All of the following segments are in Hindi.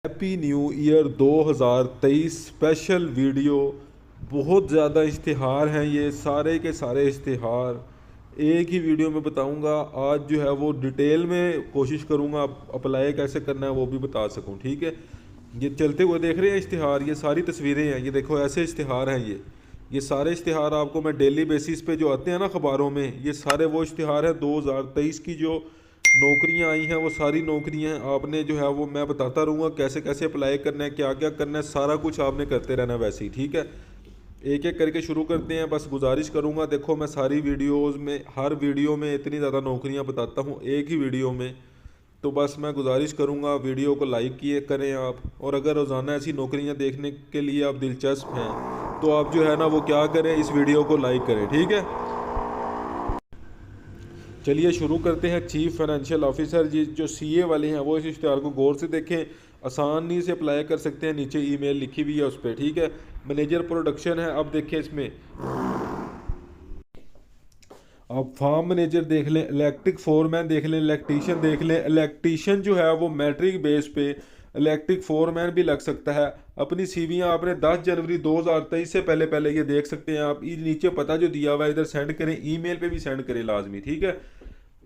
Happy new year 2023 special video. बहुत ज़्यादा इश्तिहार हैं, ये सारे के सारे इश्तिहार एक ही वीडियो में बताऊंगा। आज जो है वो डिटेल में कोशिश करूंगा अप्लाई कैसे करना है वो भी बता सकूं। ठीक है, ये चलते हुए देख रहे हैं इश्तिहार, ये सारी तस्वीरें हैं, ये देखो ऐसे इश्तिहार हैं। ये सारे इश्तिहार आपको मैं डेली बेसिस पे जो आते हैं ना अखबारों में, ये सारे वो इश्तिहार हैं 2023 की जो नौकरियां आई हैं। वो सारी नौकरियां आपने जो है वो मैं बताता रहूँगा कैसे कैसे अप्लाई करना है, क्या क्या करना है, सारा कुछ आपने करते रहना वैसे ही। ठीक है, एक एक करके शुरू करते हैं। बस गुजारिश करूँगा, देखो मैं सारी वीडियोज़ में, हर वीडियो में इतनी ज़्यादा नौकरियाँ बताता हूँ एक ही वीडियो में, तो बस मैं गुजारिश करूँगा वीडियो को लाइक किए करें आप। और अगर रोज़ाना ऐसी नौकरियाँ देखने के लिए आप दिलचस्प हैं तो आप जो है ना वो क्या करें, इस वीडियो को लाइक करें। ठीक है, चलिए शुरू करते हैं। चीफ फाइनेंशियल ऑफिसर जी जो सीए वाले हैं वो इस इश्तिहार को गौर से देखें, आसानी से अप्लाई कर सकते हैं। नीचे ईमेल लिखी हुई है उस पर। ठीक है, मैनेजर प्रोडक्शन है। अब देखें इसमें आप फार्म मैनेजर देख लें, इलेक्ट्रिक फोरमैन देख लें, इलेक्ट्रीशियन देख लें। इलेक्ट्रीशियन जो है वो मैट्रिक बेस पे, इलेक्ट्रिक फोरमैन भी लग सकता है। अपनी सीवियाँ आपने 10 जनवरी 2023 से पहले पहले ये देख सकते हैं आप। ये नीचे पता जो दिया हुआ है इधर सेंड करें, ईमेल पे भी सेंड करें लाजमी। ठीक है,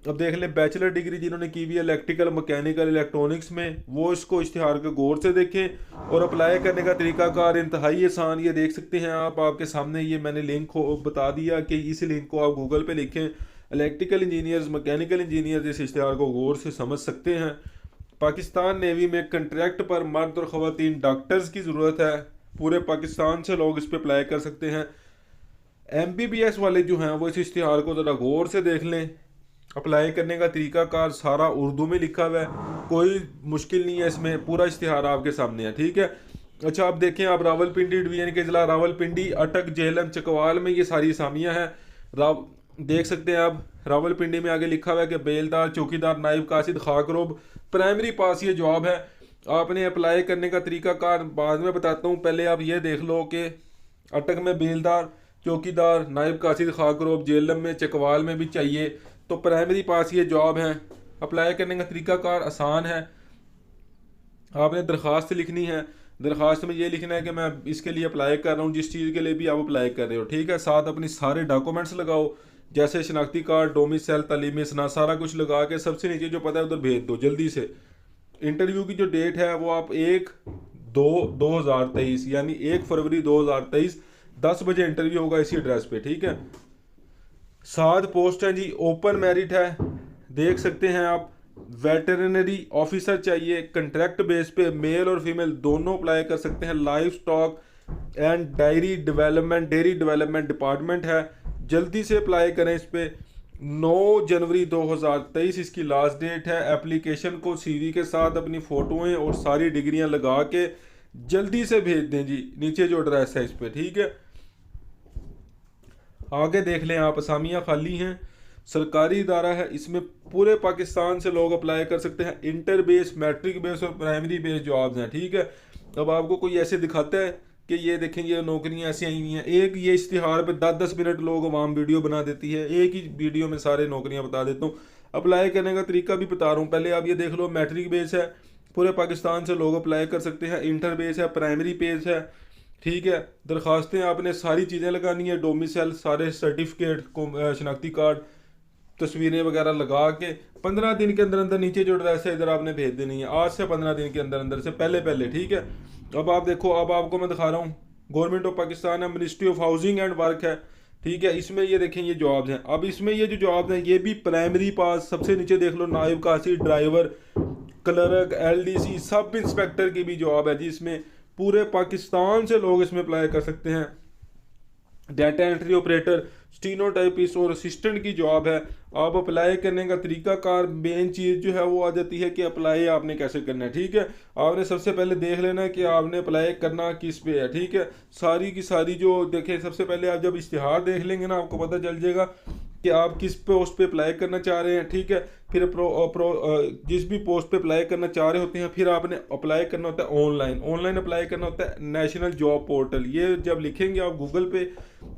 अब देख लें बैचलर डिग्री जिन्होंने की हुई है इलेक्ट्रिकल, मैकेनिकल, इलेक्ट्रॉनिक्स में, वो इसको इश्तिहार को गौर से देखें। और अप्लाई करने का तरीकाकार इंतहाई आसान, ये देख सकते हैं आप, आपके सामने ये मैंने लिंक बता दिया कि इस लिंक को आप गूगल पे लिखें। इलेक्ट्रिकल इंजीनियर्स, मैकेनिकल इंजीनियर्स इस इश्तिहार को गौर से समझ सकते हैं। पाकिस्तान नेवी में कंट्रैक्ट पर मर्द और ख़वातीन डॉक्टर्स की ज़रूरत है। पूरे पाकिस्तान से लोग इस पर अप्लाई कर सकते हैं। एमबीबीएस वाले जो हैं वो इस इश्तिहार को ज़रा गौर से देख लें। अप्लाई करने का तरीकाकार सारा उर्दू में लिखा हुआ है, कोई मुश्किल नहीं है इसमें, पूरा इश्तिहार आपके सामने है। ठीक है, अच्छा आप देखें, आप रावलपिंडी डिवीजन के ज़िला रावलपिंडी, अटक, झेलम, चकवाल में ये सारी असामियाँ हैं। देख सकते हैं आप, रावलपिंडी में आगे लिखा हुआ है कि बेलदार, चौकीदार, नाइब कासिद, खाकरोब, प्राइमरी पास ये जॉब है। आपने अप्लाई करने का तरीकाकार बाद में बताता हूँ, पहले आप ये देख लो कि अटक में बेलदार, चौकीदार, नाइब कासिद, खाकरोब, झेलम में, चकवाल में भी चाहिए, तो प्राइमरी पास ये जॉब है। अप्लाई करने का तरीकाकार आसान है। आपने दरख्वास्त लिखनी है, दरख्वास्त में ये लिखना है कि मैं इसके लिए अप्लाई कर रहा हूँ, जिस चीज़ के लिए भी आप अप्लाई कर रहे हो। ठीक है, साथ अपनी सारे डॉक्यूमेंट्स लगाओ, जैसे शनाख्ती कार्ड, डोमिसाइल, तालीमी सना, सारा कुछ लगा के सबसे नीचे जो पता है उधर भेज दो जल्दी से। इंटरव्यू की जो डेट है वो आप 1/2/2023 यानी 1 फरवरी 2023 10 बजे इंटरव्यू होगा इसी एड्रेस पे। ठीक है, 7 पोस्ट हैं जी, ओपन मेरिट है, देख सकते हैं आप। वेटरनरी ऑफिसर चाहिए, कंट्रैक्ट बेस पे, मेल और फीमेल दोनों अप्लाई कर सकते हैं। Live stock and dairy development department है, जल्दी से अप्लाई करें इस पे। 9 जनवरी 2023 इसकी लास्ट डेट है। एप्लीकेशन को सीवी के साथ अपनी फ़ोटोएं और सारी डिग्रियां लगा के जल्दी से भेज दें जी, नीचे जो एड्रेस है इस पे। ठीक है, आगे देख लें आप, असामियाँ खाली हैं, सरकारी इदारा है, इसमें पूरे पाकिस्तान से लोग अप्लाई कर सकते हैं। इंटर बेस, मैट्रिक बेस और प्राइमरी बेस जॉब्स हैं। ठीक है, अब आपको कोई ऐसे दिखाता है कि ये देखें ये नौकरियां ऐसी आई हुई हैं, एक ये इश्तिहार पे 10-10 मिनट लोग अवाम वीडियो बना देती है, एक ही वीडियो में सारे नौकरियां बता देता हूँ। अप्लाई करने का तरीका भी बता रहा हूँ, पहले आप ये देख लो। मैट्रिक बेस है, पूरे पाकिस्तान से लोग अप्लाई कर सकते हैं। इंटर बेस है, प्राइमरी बेस है। ठीक है, दरख्वास्तें आपने सारी चीज़ें लगानी है, डोमिसाइल, सारे सर्टिफिकेट को, शनाख्ती कार्ड, तस्वीरें वगैरह लगा के 15 दिन के अंदर अंदर नीचे जो एड्रेस है इधर आपने भेज देनी है, आज से 15 दिन के अंदर अंदर से पहले पहले। ठीक है, अब आप देखो, अब आपको मैं दिखा रहा हूँ, गवर्नमेंट ऑफ पाकिस्तान है, ministry of housing and work है। ठीक है, इसमें ये देखें ये जॉब्स हैं। अब इसमें ये जो जॉब्स हैं ये भी प्राइमरी पास, सबसे नीचे देख लो, नायब कासिद, driver, clerk, LDC, sub inspector की भी जॉब है जी। इसमें पूरे पाकिस्तान से लोग इसमें अप्लाई कर सकते हैं। डाटा एंट्री ऑपरेटर, स्टीनोटाइपिस्ट और असिस्टेंट की जॉब है। आप अप्लाई करने का तरीकाकार, मेन चीज़ जो है वो आ जाती है कि अप्लाई आपने कैसे करना है। ठीक है, आपने सबसे पहले देख लेना है कि आपने अप्लाई करना किस पे है। ठीक है, सारी की सारी जो देखें, सबसे पहले आप जब इश्तिहार देख लेंगे ना आपको पता चल जाएगा कि आप किस पोस्ट पे अप्लाई करना चाह रहे हैं। ठीक है, फिर जिस भी पोस्ट पे अप्लाई करना चाह रहे होते हैं, फिर आपने अप्लाई करना होता है ऑनलाइन अप्लाई करना होता है नेशनल जॉब पोर्टल। ये जब लिखेंगे आप गूगल पे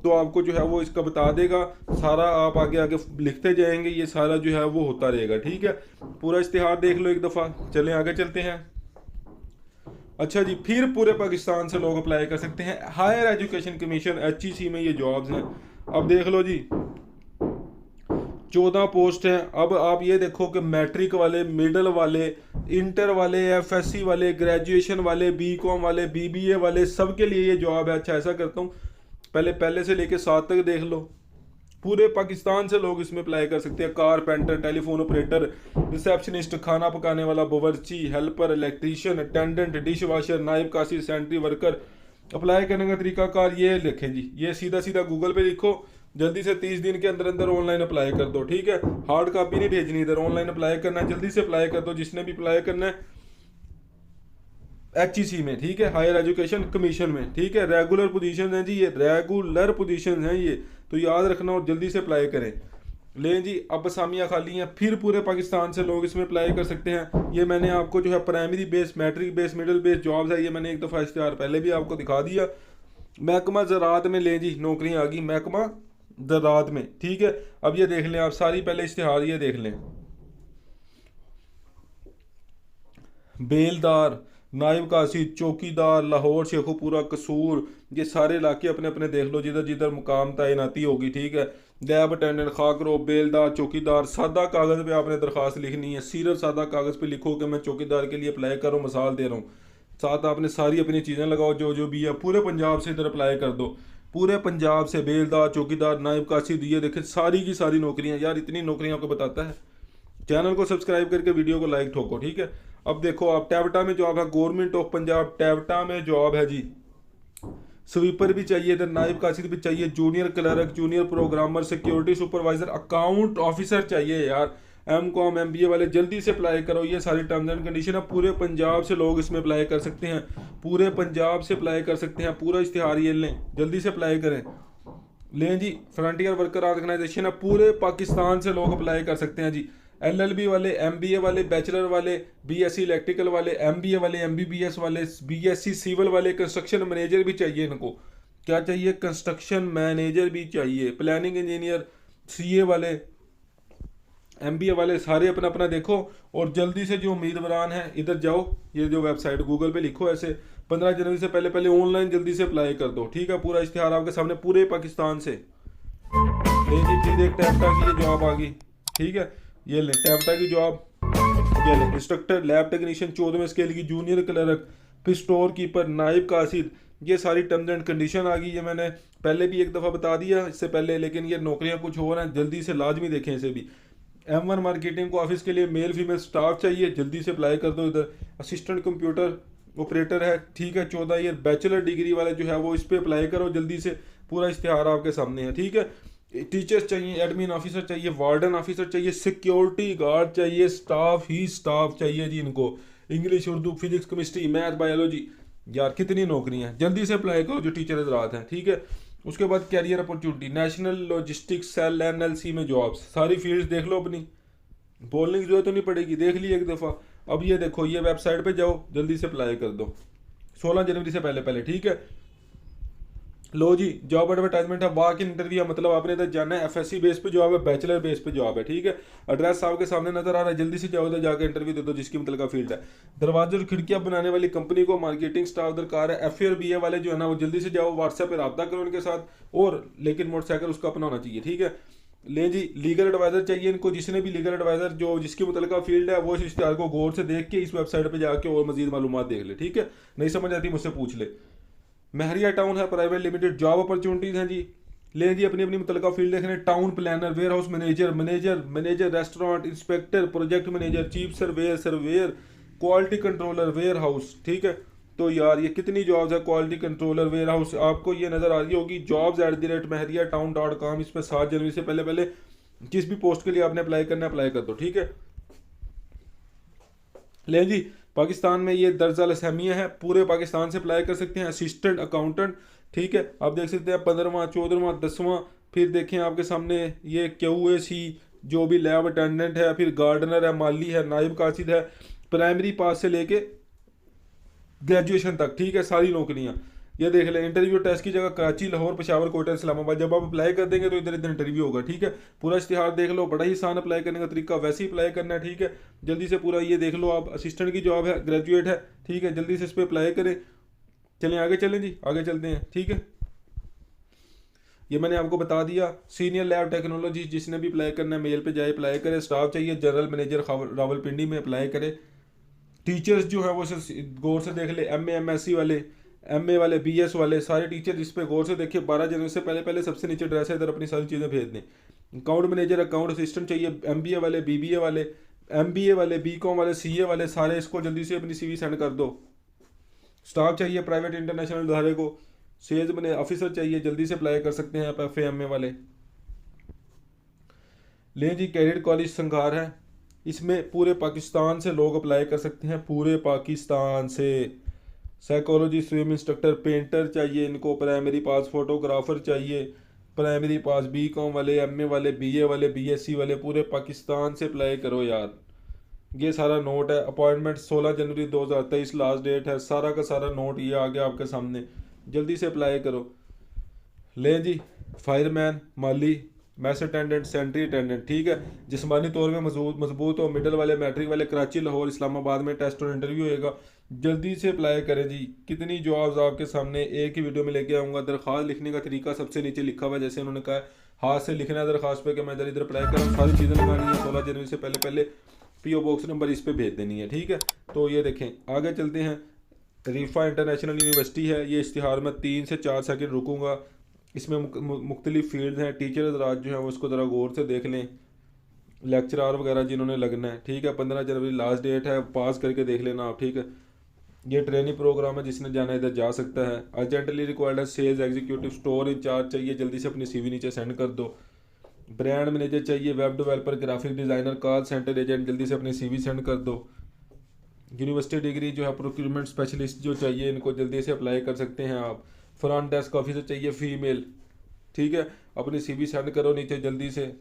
तो आपको जो है वो इसका बता देगा सारा, आप आगे आगे लिखते जाएंगे, ये सारा जो है वो होता रहेगा। ठीक है, पूरा इश्तिहार देख लो एक दफ़ा। चलें आगे चलते हैं। अच्छा जी, फिर पूरे पाकिस्तान से लोग अप्लाई कर सकते हैं। हायर एजुकेशन कमीशन HEC में ये जॉब्स हैं। अब देख लो जी, 14 पोस्ट हैं। अब आप ये देखो कि मैट्रिक वाले, मिडल वाले, इंटर वाले, FSC वाले, ग्रेजुएशन वाले, BCom वाले, BBA वाले, सबके लिए ये जॉब है। अच्छा ऐसा करता हूँ, पहले से लेके 7 तक देख लो। पूरे पाकिस्तान से लोग इसमें अप्लाई कर सकते हैं। कारपेंटर, टेलीफोन ऑपरेटर, रिसेप्शनिस्ट, खाना पकाने वाला, बावर्ची, helper, electrician, attendant, dish washer, नाइब काशी, सैनिटरी वर्कर। अप्लाई करने का तरीकाकार ये लिखें जी, ये सीधा सीधा गूगल पे लिखो, जल्दी से 30 दिन के अंदर अंदर ऑनलाइन अप्लाई कर दो। ठीक है, हार्ड कॉपी नहीं भेजनी इधर, ऑनलाइन अप्लाई करना है, जल्दी से अप्लाई कर दो जिसने भी अप्लाई करना है। HEC में, ठीक है, हायर एजुकेशन कमीशन में, ठीक है। रेगुलर पोजीशन है जी, ये रेगुलर पोजीशन है ये, तो याद रखना और जल्दी से अप्लाई करें। लें जी, अब असामियाँ खाली हैं, फिर पूरे पाकिस्तान से लोग इसमें अप्लाई कर सकते हैं। ये मैंने आपको जो है primary base, matric base, middle base jobs है, ये मैंने एक दफ़ा इश्तिहार पहले भी आपको दिखा दिया। महकमा ज़राअत में लें जी, नौकरियाँ आ गई महकमा ज़राअत में, ठीक है। अब ये देख लें आप सारी, पहले इश्तिहार ये देख लें। बेलदार, नायब कासिद, चौकीदार, लाहौर, शेखुपुरा, कसूर, ये सारे इलाके अपने अपने देख लो जिधर जिधर मुकाम तैनाती होगी, ठीक है। लैब अटेंडेंट, खाकरो, बेलदार, चौकीदार। सादा कागज़ पे आपने दरख्वास्त लिखनी है, सिर्फ सादा कागज़ पे लिखो कि मैं चौकीदार के लिए अप्लाई करूँ, मिसाल दे रहा हूँ। साथ आपने सारी अपनी चीज़ें लगाओ जो जो भी है, पूरे पंजाब से इधर अप्लाई कर दो। पूरे पंजाब से बेलदार, चौकीदार, नायब कासिद, ये देखें सारी की सारी नौकरियाँ। यार इतनी नौकरियाँ आपको बताता है। चैनल को सब्सक्राइब करके वीडियो को लाइक ठोको, ठीक है। अब देखो आप, टैबटा में जॉब है, गवर्नमेंट ऑफ पंजाब टैबटा में जॉब है जी। स्वीपर भी चाहिए इधर, नाइब कासिद भी चाहिए, junior clerk, junior programmer, security supervisor, account officer चाहिए यार। MCOM MBA वाले जल्दी से अप्लाई करो, ये सारी टर्म्स एंड कंडीशन है। पूरे पंजाब से लोग इसमें अप्लाई कर सकते हैं, पूरे पंजाब से अप्लाई कर सकते हैं। पूरा इश्तिहार ये लें, जल्दी से अप्लाई करें। लें जी, फ्रंटियर वर्कर ऑर्गेनाइजेशन है, पूरे पाकिस्तान से लोग अप्लाई कर सकते हैं जी। LLB वाले, MBA वाले, बैचलर वाले, BSc इलेक्ट्रिकल वाले, MBA वाले, MBBS वाले, BSc सिविल वाले, कंस्ट्रक्शन मैनेजर भी चाहिए इनको। क्या चाहिए? कंस्ट्रक्शन मैनेजर भी चाहिए, प्लानिंग इंजीनियर, CA वाले, MBA वाले, सारे अपना अपना देखो। और जल्दी से जो उम्मीदवार हैं इधर जाओ, ये जो वेबसाइट गूगल पे लिखो ऐसे, 15 जनवरी से पहले पहले ऑनलाइन जल्दी से अप्लाई कर दो, ठीक है। पूरा इश्तिहार आपके सामने पूरे पाकिस्तान से। ये जी फिर एक टैबटा की ये जॉब आ गई, ठीक है। ये ले टैबटा की जॉब, ये ले इंस्ट्रक्टर, लैब टेक्नीशियन 14वें स्केल की, जूनियर क्लर्क, फिर स्टोर कीपर, नाइब कासिद, ये सारी टर्म्स एंड कंडीशन आ गई। ये मैंने पहले भी एक दफ़ा बता दिया इससे पहले, लेकिन ये नौकरियां कुछ और हैं, जल्दी से लाजमी देखें इसे भी। M1 मार्केटिंग को ऑफिस के लिए मेल फीमेल स्टाफ चाहिए, जल्दी से अप्लाई कर दो इधर। असिस्टेंट कंप्यूटर ऑपरेटर है, ठीक है, 14 ईयर बैचलर डिग्री वाले जो है वो इस पर अप्लाई करो जल्दी से। पूरा इश्तिहार आपके सामने है, ठीक है। टीचर्स चाहिए, एडमिन ऑफिसर चाहिए, वार्डन ऑफिसर चाहिए, सिक्योरिटी गार्ड चाहिए, स्टाफ ही स्टाफ चाहिए जी इनको। English, Urdu, physics, chemistry, math, biology. यार कितनी नौकरियां हैं, जल्दी से अप्लाई करो जो टीचर हजरात हैं, ठीक है। उसके बाद career opportunity, national logistics cell NLC में जॉब्स, सारी फील्ड्स देख लो अपनी, बोलने की जरूरत तो नहीं पड़ेगी, देख ली एक दफ़ा। अब ये देखो, ये वेबसाइट पे जाओ, जल्दी से अप्लाई कर दो 16 जनवरी से पहले पहले, ठीक है। लो जी, जॉब एडवर्टाइजमेंट है, वाक इन इंटरव्यू, मतलब आपने इधर जाना है। FSC बेस पे जॉब है, बैचलर बेस पे जॉब है, ठीक है। एड्रेस आपके सामने नजर आ रहा है, जल्दी से जाओ इधर जाकर इंटरव्यू दे दो जिसकी मतलब का फील्ड है। दरवाजे और खिड़कियां बनाने वाली कंपनी को मार्केटिंग स्टाफ दरकार है। FA और BA वाले जो है ना वो जल्दी से जाओ, व्हाट्सएप पर रब्ता करो उनके साथ, और लेकिन मोटरसाइकिल उसका अपना होना चाहिए, ठीक है। ले जी, लीगल एडवाइजर चाहिए इनको, जिसने भी लीगल एडवाइजर जो जिसकी मुतलका फील्ड है वो इस इश्तिहार को गौर से देख के इस वेबसाइट पे जाके और मजीद मालूमात देख ले, ठीक है। नहीं समझ आती मुझसे पूछ ले। महरिया टाउन है प्राइवेट लिमिटेड, जॉब अपॉर्चुनिटीज हैं जी। ले जी, अपनी अपनी मुतलका फील्ड देख रहे हैं। Town planner, warehouse manager, restaurant inspector, project manager, chief surveyor, quality controller, warehouse, ठीक है। तो यार ये कितनी जॉब्स है, क्वालिटी कंट्रोलर, वेयर हाउस, आपको ये नज़र आ रही होगी jobs@mahriatown.com। इस पर 7 जनवरी से पहले पहले जिस भी पोस्ट के लिए आपने अप्लाई करना है अप्लाई कर दो, ठीक है। ले जी, पाकिस्तान में ये दर्जल असामियाँ हैं, पूरे पाकिस्तान से अप्लाई कर सकते हैं। असिस्टेंट अकाउंटेंट, ठीक है, आप देख सकते हैं 15वां, 14वां, 10वां। फिर देखें आपके सामने ये QAC जो भी लैब अटेंडेंट है, फिर गार्डनर है, माली है, नाइब कासिद है, प्राइमरी पास से लेके ग्रेजुएशन तक, ठीक है, सारी नौकरियां। ये देख लें, इंटरव्यू टेस्ट की जगह कराची, लाहौर, पेशावर, कोटा, इस्लामाबाद। जब आप अप्लाई कर देंगे तो इधर इधर इंटरव्यू होगा, ठीक है। पूरा इश्तिहार देख लो, बड़ा ही आसान अप्लाई करने का तरीका, वैसे ही अप्लाई करना है, ठीक है। जल्दी से पूरा ये देख लो, आप असिस्टेंट की जॉब है, ग्रेजुएट है, ठीक है, जल्दी से इस पर अप्लाई करें। चलें आगे चलें जी, आगे चलते हैं, ठीक है। ये मैंने आपको बता दिया। सीनियर लैब टेक्नोलॉजी, जिसने भी अप्लाई करना है मेल पे जाए अप्लाई करे। स्टाफ चाहिए जनरल मैनेजर रावलपिंडी में, अप्लाई करे। टीचर्स जो है वो गौर से देख ले, MA MSc वाले, MA वाले, BS वाले, सारे टीचर इस पर गौर से देखिए। 12 जनवरी से पहले पहले सबसे नीचे एड्रेस है, इधर अपनी सारी चीज़ें भेज दें। अकाउंट मैनेजर, अकाउंट असिस्टेंट चाहिए, MBA वाले, BBA वाले, MBA वाले, BCom वाले, CA वाले, सारे इसको जल्दी से अपनी CV सेंड कर दो। स्टाफ चाहिए प्राइवेट इंटरनेशनल इदारे को। सेल्स मैंने ऑफिसर चाहिए, जल्दी से अप्लाई कर सकते हैं आप, FA MA वाले। लें जी, कैडेट कॉलेज संगार है, इसमें पूरे पाकिस्तान से लोग अप्लाई कर सकते हैं, पूरे पाकिस्तान से। साइकोलॉजी, स्विम इंस्ट्रक्टर, पेंटर चाहिए इनको, प्राइमरी पास, फोटोग्राफर चाहिए, प्राइमरी पास, BCom वाले, MA वाले, BA वाले, BSc वाले, पूरे पाकिस्तान से अप्लाई करो यार। ये सारा नोट है। अपॉइंटमेंट 16 जनवरी 2023 लास्ट डेट है। सारा का सारा नोट ये आ गया आपके सामने, जल्दी से अप्लाई करो। लें जी, फायरमैन, माली, मैस अटेंडेंट, सेंट्री अटेंडेंट, ठीक है। जिस्मानी तौर में मजबूत हो, मिडल वाले, मैट्रिक वाले, कराची, लाहौर, इस्लामाबाद में टेस्ट और इंटरव्यू होएगा, जल्दी से अप्लाई करें जी। कितनी जॉब्स आपके सामने एक ही वीडियो में लेके आऊँगा। दरख्वास्त लिखने का तरीका सबसे नीचे लिखा हुआ है, जैसे उन्होंने कहा हाथ से लिखना है दरख्वास्त पे कि मैं इधर इधर अप्लाई कर रहा हूँ। सारी चीज़ें लगानी है, 16 जनवरी से पहले पहले PO बॉक्स नंबर इस पर भेज देनी है, ठीक है। तो ये देखें, आगे चलते हैं। रीफा इंटरनेशनल यूनिवर्सिटी है, ये इश्तिहार में 3 से 4 सेकंड रुकूंगा। इसमें मुख्तलिफ फील्ड हैं। टीचर हज़रात जो हैं वो उसको ज़रा गौर से देख लें, लेक्चरार वगैरह जिन्होंने लगना है, ठीक है। 15 जनवरी लास्ट डेट है, पास करके देख लेना आप, ठीक है। ये ट्रेनिंग प्रोग्राम है, जिसने जाना है इधर जा सकता है। अर्जेंटली रिक्वायर्ड है सेल्स एग्जीक्यूटिव, स्टोर इंचार्ज चाहिए, जल्दी से अपनी CV नीचे सेंड कर दो। ब्रांड मैनेजर चाहिए, web developer, graphic designer, call centre agent, जल्दी से अपनी CV सेंड कर दो। यूनिवर्सिटी डिग्री जो है, प्रोक्यूरमेंट स्पेशलिस्ट जो चाहिए, इनको जल्दी से अप्लाई कर सकते हैं आप। फ्रंट डेस्क ऑफिसर चाहिए, फीमेल, ठीक है। अपनी CV सेंड करो नीचे जल्दी से।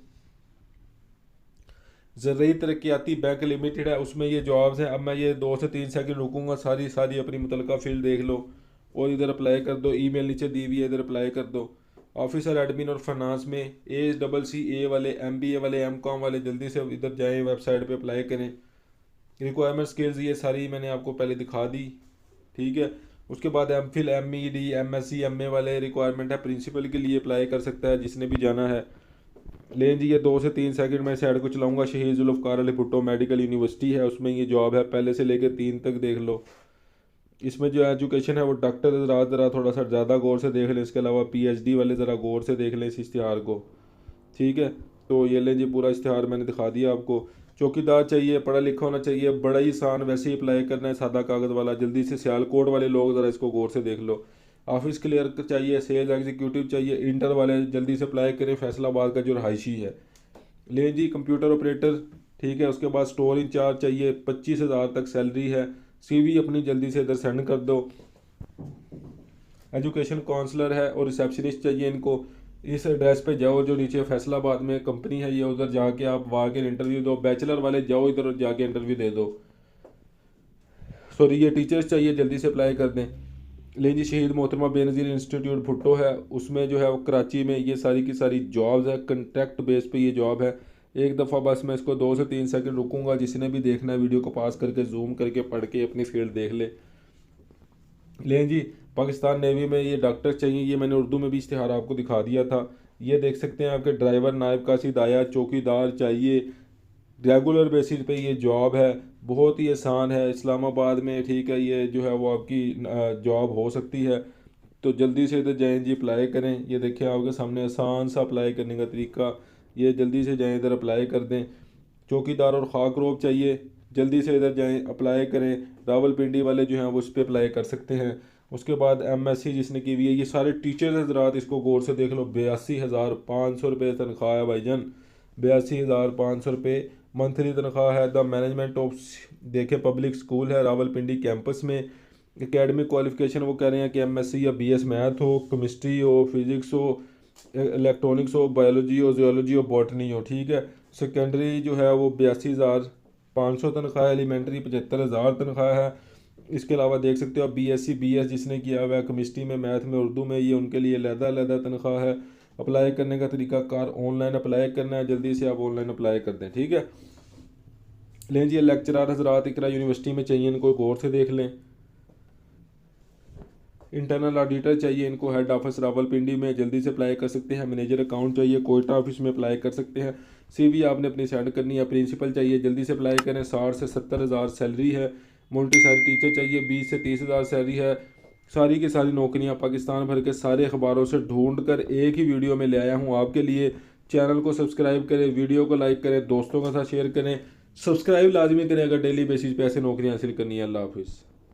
ज़रूरी तरक्याती बैंक लिमिटेड है, उसमें ये जॉब्स हैं। अब मैं ये 2 से 3 सेकंड रुकूंगा, सारी सारी अपनी मुतलका फील्ड देख लो और इधर अप्लाई कर दो। ईमेल नीचे दी हुई है, इधर अप्लाई कर दो। ऑफिसर, एडमिन और फाइनेंस में ACCA वाले, MBA वाले, MCom वाले, जल्दी से इधर जाएँ, वेबसाइट पे अप्लाई करें। रिक्वायरमेंट स्किल्स ये सारी मैंने आपको पहले दिखा दी, ठीक है। उसके बाद MPhil, MED, MSc, MA वाले रिक्वायरमेंट है, प्रिंसिपल के लिए अप्लाई कर सकता है जिसने भी जाना है। लें जी, ये 2 से 3 सेकंड में साइड को चलाऊंगा। शहीद जुल्फ़कार अली भुट्टो मेडिकल यूनिवर्सिटी है, उसमें ये जॉब है, पहले से लेकर 3 तक देख लो। इसमें जो एजुकेशन है वो डॉक्टर ज़रा थोड़ा सा ज़्यादा गौर से देख लें। इसके अलावा PhD वाले ज़रा गौर से देख लें इस इश्तिहार को, ठीक है। तो ये लें जी, पूरा इश्तिहार मैंने दिखा दिया आपको। चौकीदार चाहिए, पढ़ा लिखा होना चाहिए, बड़ा ही आसान, वैसे ही अप्लाई करना है, सादा कागज़ वाला। जल्दी से सियालकोट वाले लोग ज़रा इसको गौर से देख लो। ऑफिस क्लियर चाहिए, सेल्स एग्जीक्यूटिव चाहिए, इंटर वाले जल्दी से अप्लाई करें, फैसलाबाद का जो रहायशी है। लें जी, कंप्यूटर ऑपरेटर, ठीक है। उसके बाद स्टोर इंचार्ज चाहिए, 25,000 तक सैलरी है। CV अपनी जल्दी से इधर सेंड कर दो। एजुकेशन काउंसलर है और रिसेप्शनिस्ट चाहिए इनको। इस एड्रेस पे जाओ जो नीचे फैसलाबाद में कंपनी है, ये उधर जाके आप वहाँ के इंटरव्यू दो। बैचलर वाले जाओ इधर जाके इंटरव्यू दे दो। सॉरी, ये टीचर्स चाहिए, जल्दी से अप्लाई कर दें। लें जी, शहीद मोहतरमा बेनज़ीर इंस्टीट्यूट भुट्टो है, उसमें जो है वो कराची में ये सारी की सारी जॉब्स है, कंट्रैक्ट बेस पे ये जॉब है। एक दफ़ा बस मैं इसको 2 से 3 सेकंड रुकूंगा, जिसने भी देखना है वीडियो को पास करके जूम करके पढ़ के अपनी फील्ड देख ले। लें जी, पाकिस्तान नेवी में ये डॉक्टर चाहिए, ये मैंने उर्दू में भी इश्तिहार आपको दिखा दिया था। ये देख सकते हैं आपके ड्राइवर, नायब कासिद आया, चौकीदार चाहिए, रेगुलर बेसिस पे ये जॉब है, बहुत ही आसान है, इस्लामाबाद में, ठीक है। ये जो है वो आपकी जॉब हो सकती है, तो जल्दी से इधर जाएँ जी, अप्लाई करें। ये देखें आपके सामने आसान सा अप्लाई करने का तरीका, ये जल्दी से जाएँ इधर अप्लाई कर दें। चौकीदार और खाकरोब चाहिए, जल्दी से इधर जाएँ अप्लाई करें। रावलपिंडी वाले जो हैं वो इस पर अप्लाई कर सकते हैं। उसके बाद MSc जिसने की हुई है, ये सारे टीचर्स हजरात इसको गौर से देख लो। 82,500 रुपये तनख्वाह है भाईजान, 82,500 रुपये मंथली तनख्वाह है। द मैनेजमेंट ऑफ, देखें, पब्लिक स्कूल है रावलपिंडी कैंपस में। एकेडमिक क्वालिफिकेशन वो कह रहे हैं कि MSc या BS मैथ हो, केमिस्ट्री हो, फिज़िक्स हो, इलेक्ट्रॉनिक्स हो, बायोलॉजी हो, जियोलॉजी हो, बॉटनी हो, ठीक है। सेकेंडरी जो है वो 82,500 तनख्वाह है। एलिमेंट्री 75,000 तनख्वाह है। इसके अलावा देख सकते हो आप BSc BS जिसने किया हुआ है केमिस्ट्री में, मैथ में, उर्दू में, ये उनके लिए अलग तनख्वाह है। अप्लाई करने का तरीकाकार ऑनलाइन अप्लाई करना है, जल्दी से आप ऑनलाइन अप्लाई कर दें, ठीक है। लें जी, लेक्चरार हजरात इकरा यूनिवर्सिटी में चाहिए, इनको गौर से देख लें। इंटरनल ऑडिटर चाहिए इनको, हेड ऑफिस रावलपिंडी में, जल्दी से अप्लाई कर सकते हैं। मैनेजर अकाउंट चाहिए, कोयटा ऑफिस में अप्लाई कर सकते हैं। CV आपने अपनी सेंड करनी है। प्रिंसिपल चाहिए, जल्दी से अप्लाई करें। 60 से 70 हज़ार सैलरी है। मोंटेसरी टीचर चाहिए, 20 से 30 हज़ार सैलरी है। सारी की सारी नौकरियां पाकिस्तान भर के सारे अखबारों से ढूंढ कर एक ही वीडियो में ले आया हूँ आपके लिए। चैनल को सब्सक्राइब करें, वीडियो को लाइक करें, दोस्तों के साथ शेयर करें, सब्सक्राइब लाजमी करें अगर डेली बेसिस पे ऐसे नौकरियां हासिल करनी है। अल्लाह हाफिज़।